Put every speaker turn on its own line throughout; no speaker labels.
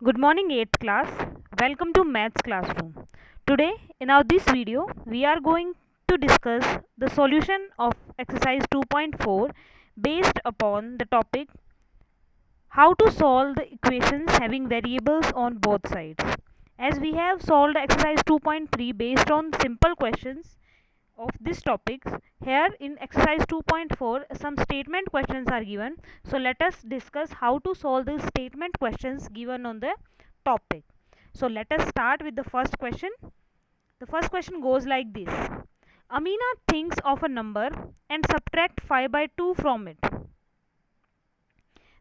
Good morning 8th class. Welcome to Maths Classroom. Today in our this video we are going to discuss the solution of exercise 2.4 based upon the topic how to solve the equations having variables on both sides. As we have solved exercise 2.3 based on simple questions of this topic, here in exercise 2.4 some statement questions are given. So let us discuss how to solve the statement questions given on the topic. So let us start with the first question. The first question goes like this: Amina thinks of a number and subtract 5 by 2 from it.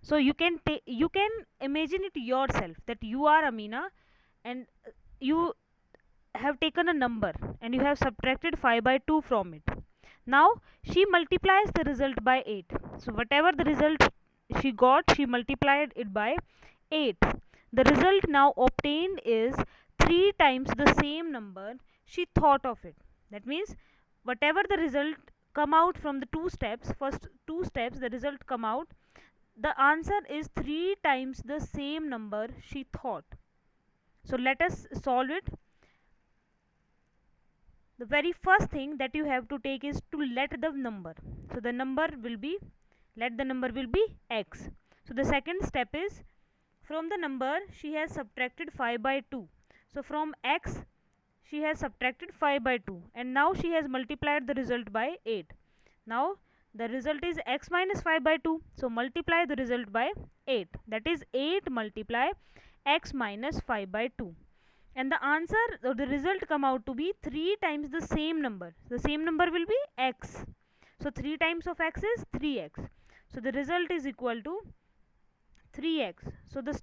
So you can imagine it yourself that you are Amina and you have taken a number and you have subtracted 5 by 2 from it. Now she multiplies the result by 8. So whatever the result she got, she multiplied it by 8. The result now obtained is 3 times the same number she thought of it. That means whatever the result come out from the two steps, first two steps the result come out, the answer is 3 times the same number she thought. So let us solve it. The very first thing that you have to take is to let the number. So the number will be, let the number will be x. So the second step is, from the number she has subtracted 5 by 2. So from x she has subtracted 5 by 2 and now she has multiplied the result by 8. Now the result is x minus 5 by 2. So multiply the result by 8. That is 8 multiply x minus 5 by 2. And the answer or the result come out to be 3 times the same number. The same number will be x. So 3 times of x is 3x. So the result is equal to 3x. So the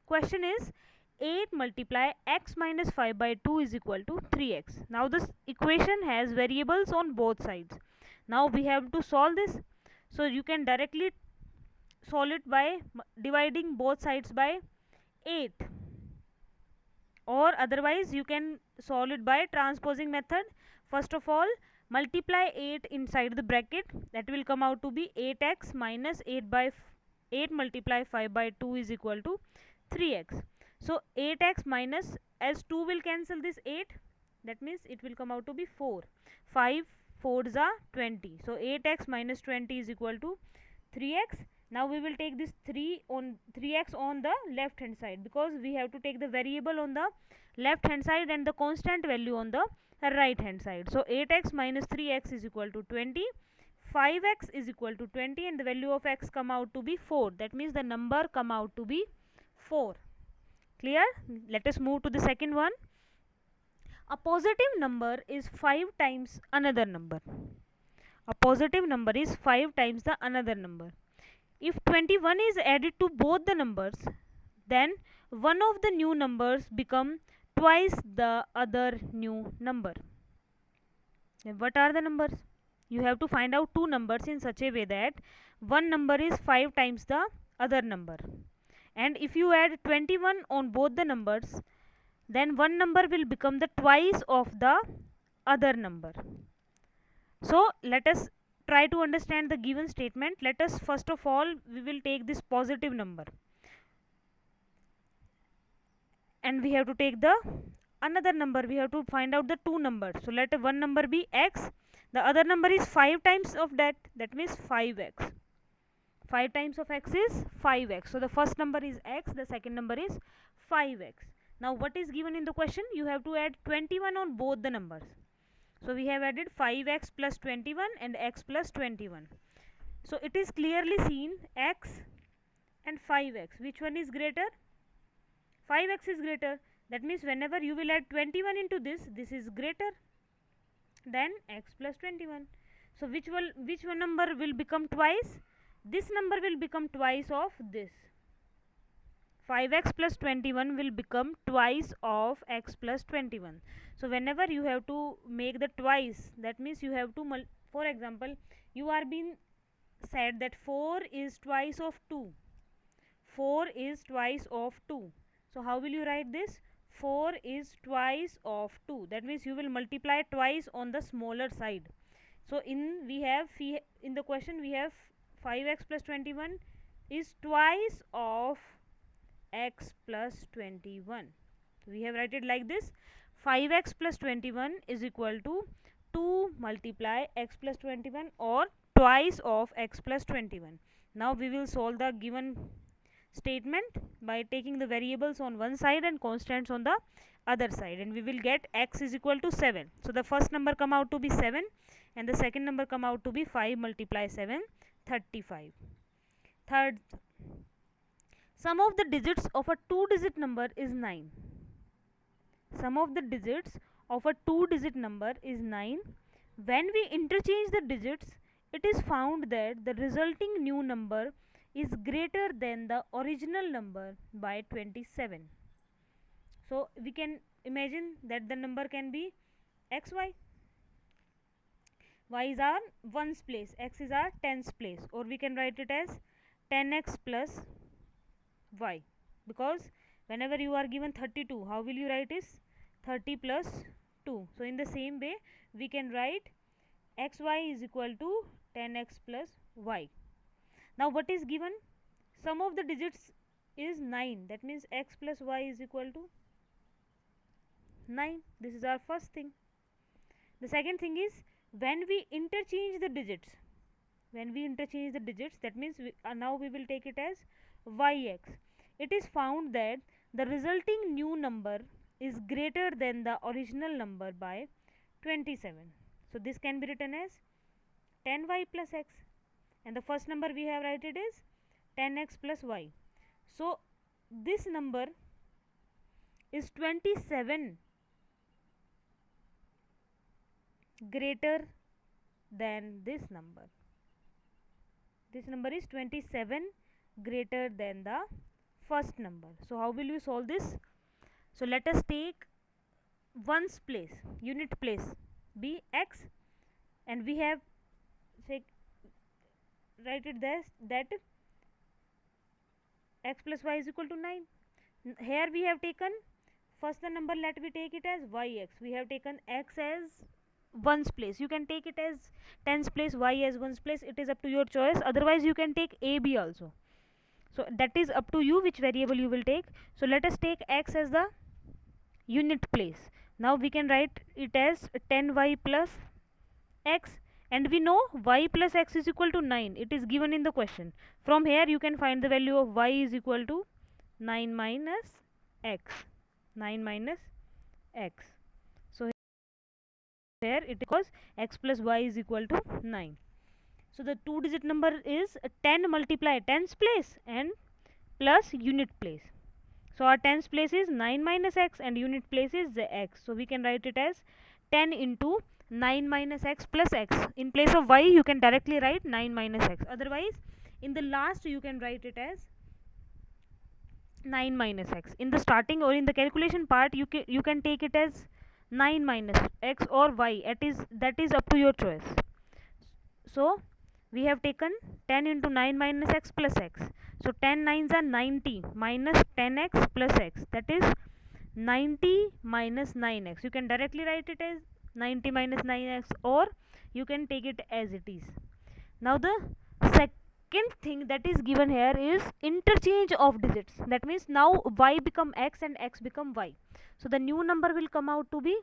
question is 8 multiply x minus 5 by 2 is equal to 3x. Now this equation has variables on both sides. Now we have to solve this. So you can directly solve it by dividing both sides by 8, or otherwise you can solve it by transposing method. First of all, multiply 8 inside the bracket, that will come out to be 8x minus 8 by 8 multiply 5 by 2 is equal to 3x. So 8x minus, as 2 will cancel this 8, that means it will come out to be 4. 5 4s are 20. So 8x minus 20 is equal to 3x. Now we will take this 3x on the left hand side, because we have to take the variable on the left hand side and the constant value on the right hand side. So 8x minus 3x is equal to 20. 5x is equal to 20 and the value of x come out to be 4. That means the number come out to be 4. Clear? Let us move to the second one. A positive number is 5 times another number. A positive number is 5 times the another number. If 21 is added to both the numbers, then one of the new numbers become twice the other new number. Then what are the numbers? You have to find out two numbers in such a way that one number is 5 times the other number. And if you add 21 on both the numbers, then one number will become the twice of the other number. So let us try to understand the given statement. Let us first of all, we will take this positive number and we have to take the another number. We have to find out the two numbers. So let one number be x, the other number is 5 times of that, that means 5x. 5 times of x is 5x. So the first number is x, the second number is 5x. Now what is given in the question? You have to add 21 on both the numbers. So we have added 5x plus 21 and x plus 21. So it is clearly seen x and 5x. Which one is greater? 5x is greater. That means whenever you will add 21 into this, this is greater than x plus 21. So which one number will become twice? This number will become twice of this. 5x plus 21 will become twice of x plus 21. So whenever you have to make the twice, that means you have to for example, you are being said that 4 is twice of 2. 4 is twice of 2. So how will you write this? 4 is twice of 2. That means you will multiply twice on the smaller side. So in the question we have 5x plus 21 is twice of 5x plus 21. We have write it like this: 5x plus 21 is equal to 2 multiply x plus 21, or twice of x plus 21. Now we will solve the given statement by taking the variables on one side and constants on the other side, and we will get x is equal to 7. So the first number come out to be 7, and the second number come out to be 5 multiply 7, 35. Third, sum of the digits of a two digit number is 9. Sum of the digits of a two digit number is 9. When we interchange the digits, it is found that the resulting new number is greater than the original number by 27. So we can imagine that the number can be xy. Y is our ones place, x is our tens place, or we can write it as 10x plus y, because whenever you are given 32, how will you write is 30 plus 2. So in the same way we can write xy is equal to 10x plus y. Now what is given? Sum of the digits is 9, that means x plus y is equal to 9. This is our first thing. The second thing is, when we interchange the digits, that means now we will take it as yx. It is found that the resulting new number is greater than the original number by 27. So this can be written as 10y plus x, and the first number we have write it is 10x plus y. So this number is 27 greater than this number. This number is 27 greater than the first number. So how will you solve this? So let us take ones place, unit place be x, and we have say write it this that x plus y is equal to 9. Here we have taken first the number, let we take it as yx. We have taken x as ones place. You can take it as tens place, y as ones place. It is up to your choice. Otherwise you can take a b also. So that is up to you which variable you will take. So let us take x as the unit place. Now we can write it as 10y plus x, and we know y plus x is equal to 9. It is given in the question. From here you can find the value of y is equal to 9 minus x. 9 minus x. So here it is x plus y is equal to 9. So the two digit number is 10 multiply tens place and plus unit place. So our tens place is 9 minus x and unit place is the x. So we can write it as 10 into 9 minus x plus x. In place of y you can directly write 9 minus x. Otherwise in the last you can write it as 9 minus x. In the starting or in the calculation part you can take it as 9 minus x or y. That is up to your choice. So we have taken 10 into 9 minus x plus x. So 10 nines are 90 minus 10x plus x, that is 90 minus 9x. You can directly write it as 90 minus 9x, or you can take it as it is. Now the second thing that is given here is interchange of digits. That means now y become x and x become y. So the new number will come out to be,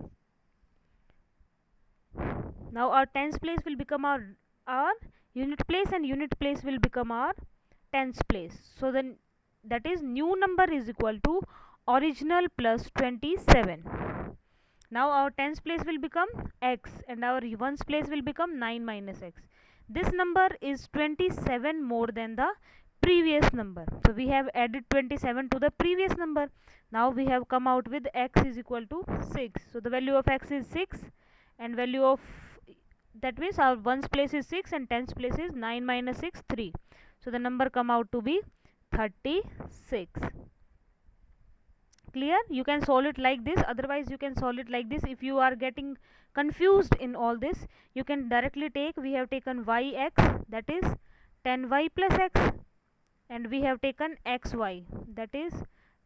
now our tens place will become our unit place, and unit place will become our tens place. So then that is new number is equal to original plus 27. Now our tens place will become x and our ones place will become 9 minus x. This number is 27 more than the previous number. So we have added 27 to the previous number. Now we have come out with x is equal to 6. So the value of x is 6, and value of, that means our ones place is 6 and tens place is 9 minus 6, 3. So the number come out to be 36. Clear? You can solve it like this. Otherwise you can solve it like this. If you are getting confused in all this, you can directly take, we have taken yx, that is 10y plus x, and we have taken xy, that is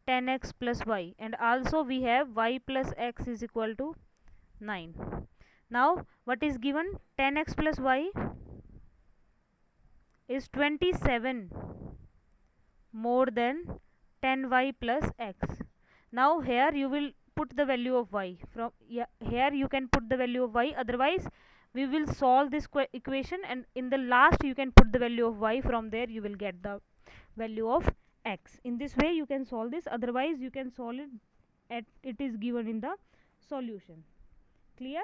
10x plus y, and also we have y plus x is equal to 9. Now what is given? 10x plus y is 27 more than 10y plus x. Now here you will put the value of y. From here you can put the value of y, otherwise we will solve this equation and in the last you can put the value of y. From there you will get the value of x. In this way you can solve this, otherwise you can solve it at it is given in the solution. Clear?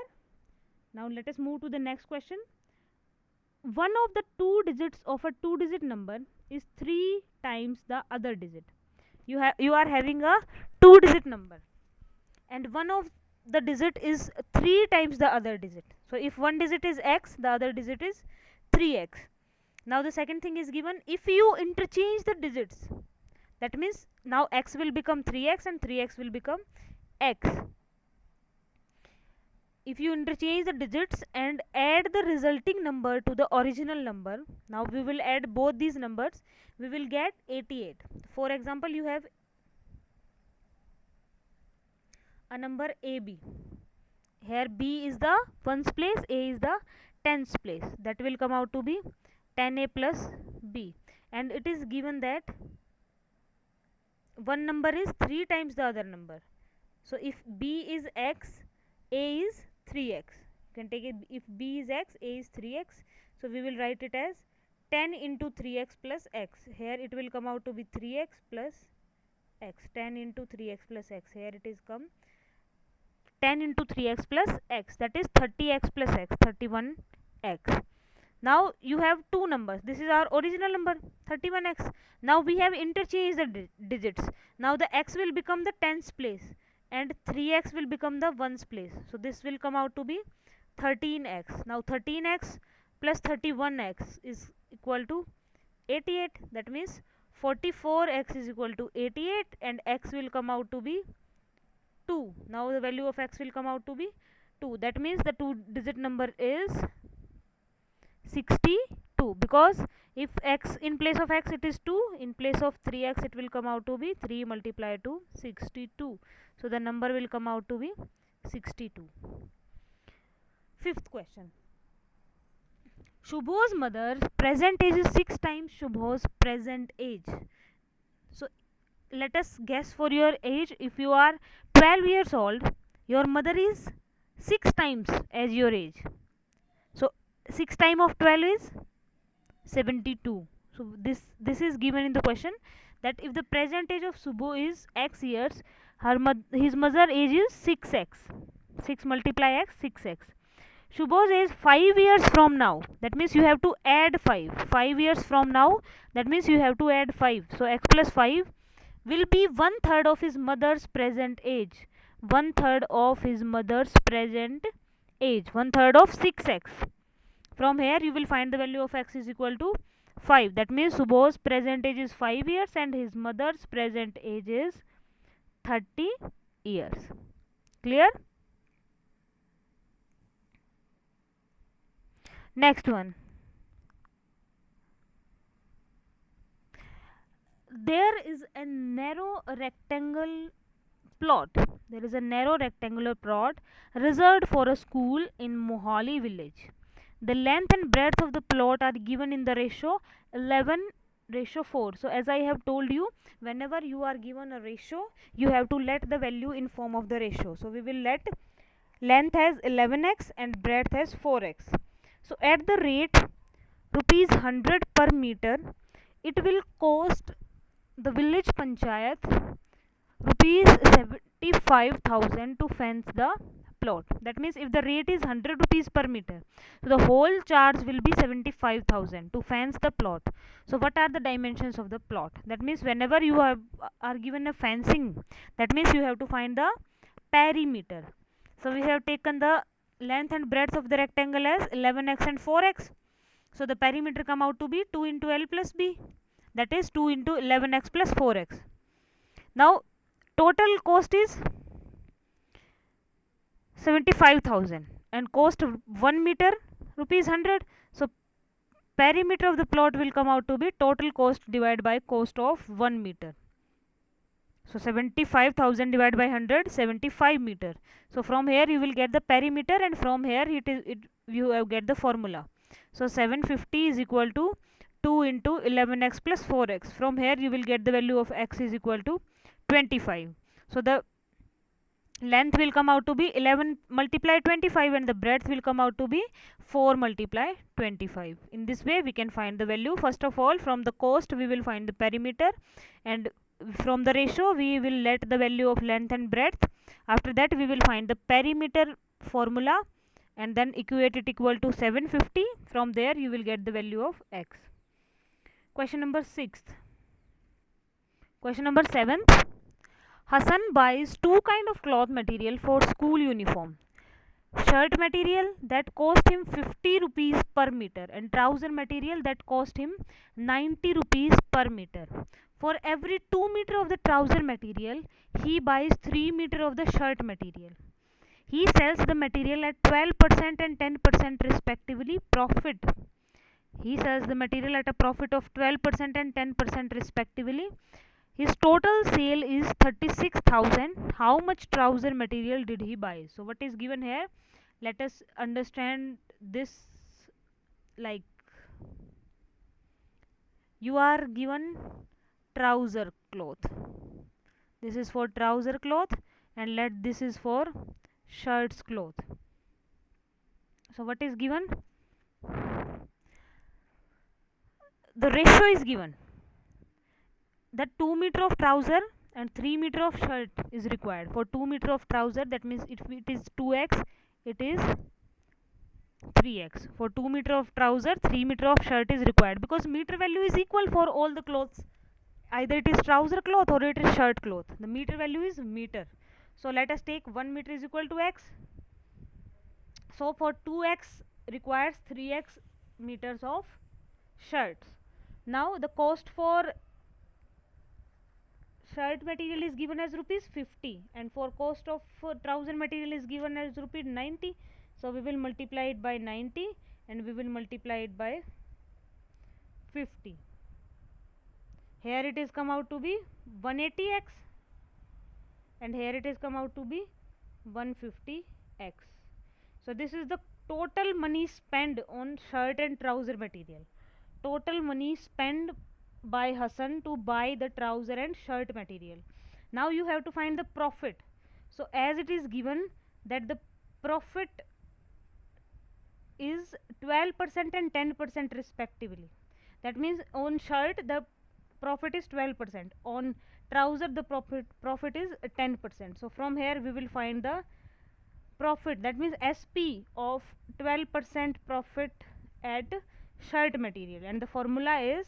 Now let us move to the next question. One of the two digits of a two digit number is 3 times the other digit. You are having a two digit number and one of the digit is 3 times the other digit. So if one digit is x, the other digit is 3x. Now the second thing is given, if you interchange the digits, that means now x will become 3x and 3x will become x. If you interchange the digits and add the resulting number to the original number, now we will add both these numbers, we will get 88. For example, you have a number AB. Here B is the ones place, A is the tens place. That will come out to be 10A plus B. And it is given that one number is 3 times the other number. So if B is x, A is 3x. You can take it, if B is x, A is 3x. So we will write it as 10 into 3x plus x. Here it will come out to be 3x plus x. 10 into 3x plus x. Here it is come 10 into 3x plus x, that is 30x plus x, 31x. Now you have two numbers. This is our original number 31x. Now we have interchanged the digits. Now the x will become the tens place and 3x will become the ones place. So this will come out to be 13x. Now 13x plus 31x is equal to 88. That means 44x is equal to 88 and x will come out to be 2. Now the value of x will come out to be 2. That means the two digit number is 62, because if x in place of x it is 2, in place of 3x it will come out to be 3 multiplied to 62. So the number will come out to be 62. Fifth question. Shubho's mother present age is 6 times Shubho's present age. So let us guess for your age. If you are 12 years old, your mother is 6 times as your age. So 6 times of 12 is 72. So this is given in the question, that if the present age of Subho is x years, his mother age is 6x. 6 multiply x, 6x. Shubho's age 5 years from now, that means you have to add 5. 5 years from now, that means you have to add 5. So x plus 5 will be 1/3 of his mother's present age. 1/3 of his mother's present age. 1/3 of 6x. From here you will find the value of x is equal to 5. That means Subho's present age is 5 years and his mother's present age is 30 years. Clear? Next one. There is a narrow rectangle plot. There is a narrow rectangular plot reserved for a school in Mohali village. The length and breadth of the plot are given in the ratio 11:4. So as I have told you, whenever you are given a ratio, you have to let the value in form of the ratio. So we will let length as 11x and breadth as 4x. So at the rate rupees 100 per meter, it will cost the village panchayat rupees 75,000 to fence the plot. That means if the rate is 100 rupees per meter, so the whole charge will be 75,000 to fence the plot. So what are the dimensions of the plot? That means whenever you are given a fencing, that means you have to find the perimeter. So we have taken the length and breadth of the rectangle as 11x and 4x. So the perimeter come out to be 2 into L plus B, that is 2 into 11x plus 4x. Now total cost is 75,000 and cost 1 meter rupees 100. So perimeter of the plot will come out to be total cost divided by cost of 1 meter. So 75,000 divided by 100, 75 meter. So from here you will get the perimeter and from here you get the formula. So 750 is equal to 2 into 11x plus 4x. From here you will get the value of x is equal to 25. So the length will come out to be 11 multiply 25 and the breadth will come out to be 4 multiply 25. In this way we can find the value. First of all, from the cost we will find the perimeter, and from the ratio we will let the value of length and breadth. After that we will find the perimeter formula and then equate it equal to 750. From there you will get the value of x. Question number 6. Question number 7. Hassan buys two kind of cloth material for school uniform. Shirt material that cost him 50 rupees per meter and trouser material that cost him 90 rupees per meter. For every 2 meter of the trouser material, he buys 3 meter of the shirt material. He sells the material at 12% and 10% respectively profit. He sells the material at a profit of 12% and 10% respectively. His total sale is 36,000. How much trouser material did he buy? So what is given here? Let us understand this. Like, you are given trouser cloth. This is for trouser cloth, and let this is for shirts cloth. So what is given? The ratio is given. The 2 meter of trouser and 3 meter of shirt is required. For 2 meter of trouser, that means if it is 2x, it is 3x. For 2 meter of trouser, 3 meter of shirt is required, because meter value is equal for all the clothes. Either it is trouser cloth or it is shirt cloth. The meter value is meter. So let us take 1 meter is equal to x. So for 2x requires 3x meters of shirts. Now the cost for shirt material is given as rupees 50, and for cost of trouser material is given as rupees 90. So we will multiply it by 90 and we will multiply it by 50. Here it is come out to be 180x, and here it is come out to be 150x. So this is the total money spent on shirt and trouser material. Total money spent by Hassan to buy the trouser and shirt material. Now you have to find the profit. So as it is given that the profit is 12% and 10% respectively. That means on shirt the profit is 12%, on trouser the profit is 10%. So from here we will find the profit, that means SP of 12% profit at shirt material, and the formula is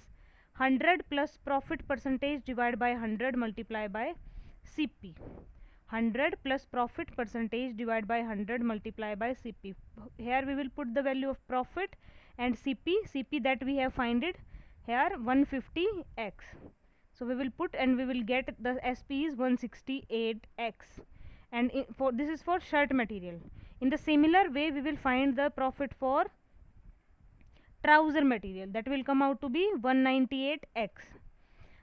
100 plus profit percentage divided by 100 multiplied by CP. 100 plus profit percentage divided by 100 multiplied by CP. Here we will put the value of profit and CP that we have find it here 150x. So we will put and we will get the SP is 168x, and for this is for shirt material. In the similar way we will find the profit for trouser material, that will come out to be 198x.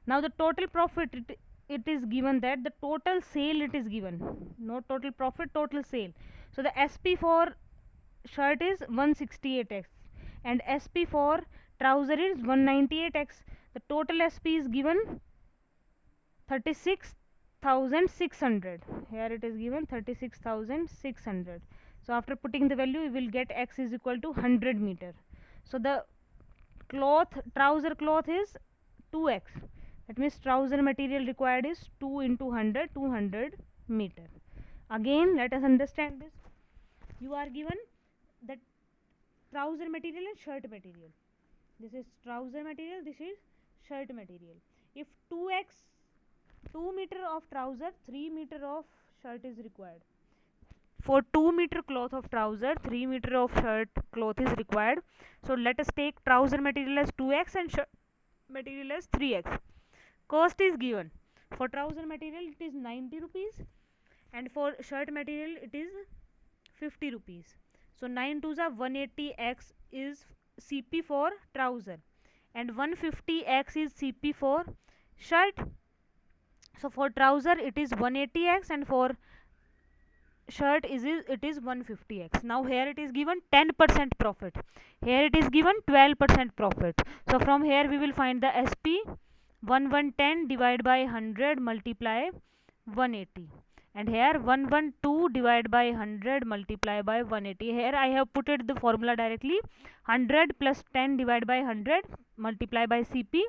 Now the total profit, it is given that the total sale it is given, not total profit, total sale. So the SP for shirt is 168x and SP for trouser is 198x. The total SP is given 36,600. Here it is given 36,600. So after putting the value we will get x is equal to 100 meter. So the cloth, trouser cloth is 2x. That means trouser material required is 2 into 100, 200 meter. Again let us understand this. You are given that trouser material and shirt material. This is trouser material, this is shirt material. If 2x, 2 meter of trouser, 3 meter of shirt is required. For 2 meter cloth of trouser, 3 meter of shirt cloth is required. So let us take trouser material as 2x and shirt material as 3x. Cost is given. For trouser material it is 90 rupees and for shirt material it is 50 rupees. So 9 2s are 180x is CP for trouser and 150x is CP for shirt. So for trouser it is 180x and for shirt is it is 150x. Now here it is given 10% profit, here it is given 12% profit. So from here we will find the SP 1110 divided by 100 multiply 180, and here 112 divided by 100 multiply by 180. Here I have put it the formula directly, 100 plus 10 divided by 100 multiply by CP,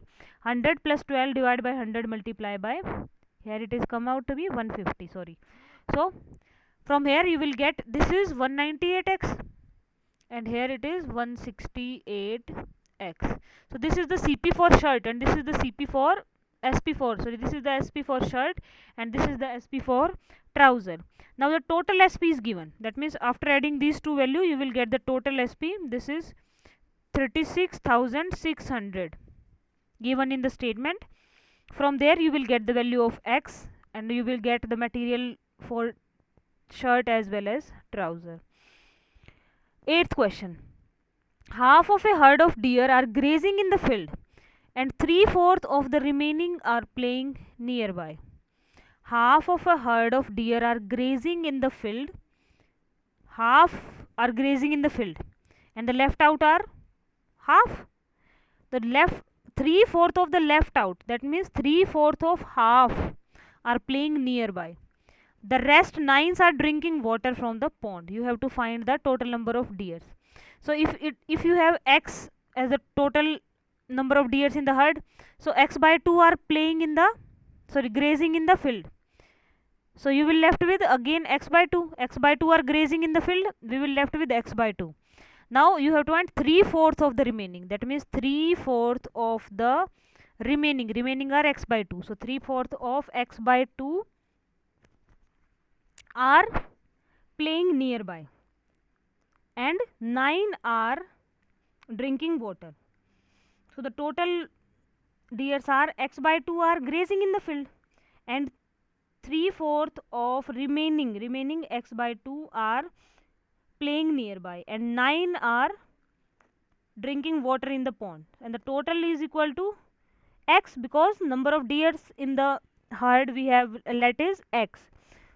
100 plus 12 divided by 100 multiply by, here it is come out to be 150, sorry. So from here you will get, this is 198x and here it is 168x. So this is the CP for shirt and this is the CP for SP4. So this is the SP for shirt and this is the SP for trouser. Now the total SP is given. That means after adding these two values you will get the total SP. This is 36,600 given in the statement. From there you will get the value of X and you will get the material for shirt as well as trouser. Eighth question. Half of a herd of deer are grazing in the field and 3/4 of the remaining are playing nearby. Half of a herd of deer are grazing in the field, half are grazing in the field, and the left out are half. The left 3/4 of the left out, that means 3/4 of half are playing nearby. The rest 9s are drinking water from the pond. You have to find the total number of deers. So if you have X as the total number of deers in the herd, so X by 2 are playing in the, sorry, grazing in the field. So you will left with again X by 2. X by 2 are grazing in the field. We will left with X by 2. Now you have to find 3/4 of the remaining. That means 3/4 of the remaining are X by 2. So 3/4 of X by 2 are playing nearby and 9 are drinking water. So the total deers are X by 2 are grazing in the field and 3/4 of remaining X by 2 are playing nearby and 9 are drinking water in the pond, and the total is equal to X because number of deers in the herd we have let is X.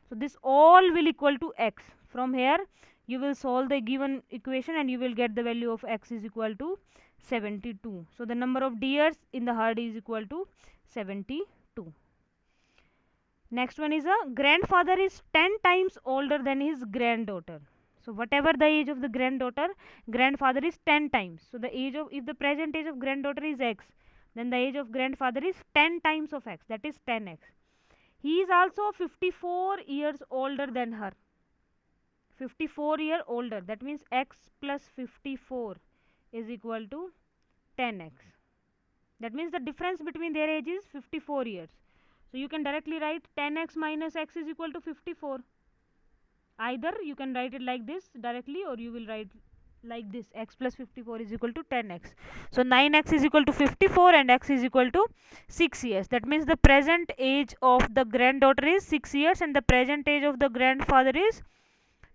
So this all will equal to X. From here you will solve the given equation and you will get the value of X is equal to 72. So the number of deers in the herd is equal to 72. Next one is a grandfather is 10 times older than his granddaughter. So whatever the age of the granddaughter, grandfather is 10 times. So the age of, if the present age of granddaughter is X, then the age of grandfather is 10 times of X, that is 10X. He is also 54 years older than her. 54 year older, that means X plus 54 is equal to 10X. That means the difference between their age is 54 years. So you can directly write 10x minus x is equal to 54. Either you can write it like this directly or you will write like this, x plus 54 is equal to 10x. So 9x is equal to 54 and x is equal to 6 years. That means the present age of the granddaughter is 6 years and the present age of the grandfather is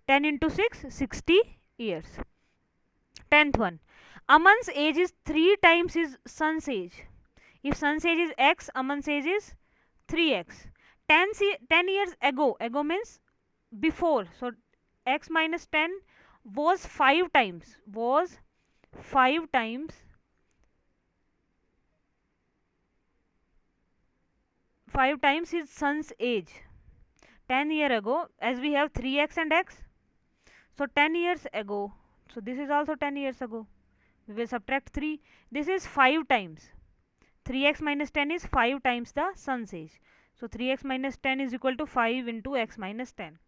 10 into 6, 60 years. 10th one. Aman's age is 3 times his son's age. If son's age is x, Aman's age is 3x. 10 years ago means before, so x minus 10 was 5 times, 5 times his son's age. 10 years ago, as we have 3x and x, so 10 years ago, so this is also 10 years ago, we will subtract 3, this is 5 times, 3x minus 10 is 5 times the son's age. So 3x minus 10 is equal to 5 into x minus 10.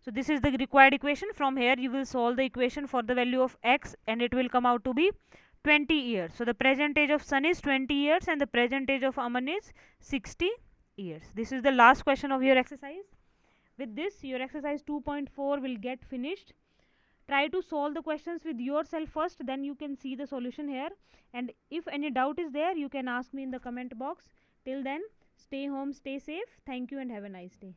So this is the required equation. From here you will solve the equation for the value of x and it will come out to be 20 years. So the present age of son is 20 years and the present age of Aman is 60 years. This is the last question of your exercise. With this your exercise 2.4 will get finished. Try to solve the questions with yourself first, then you can see the solution here, and if any doubt is there you can ask me in the comment box. Till then, stay home, stay safe. Thank you and have a nice day.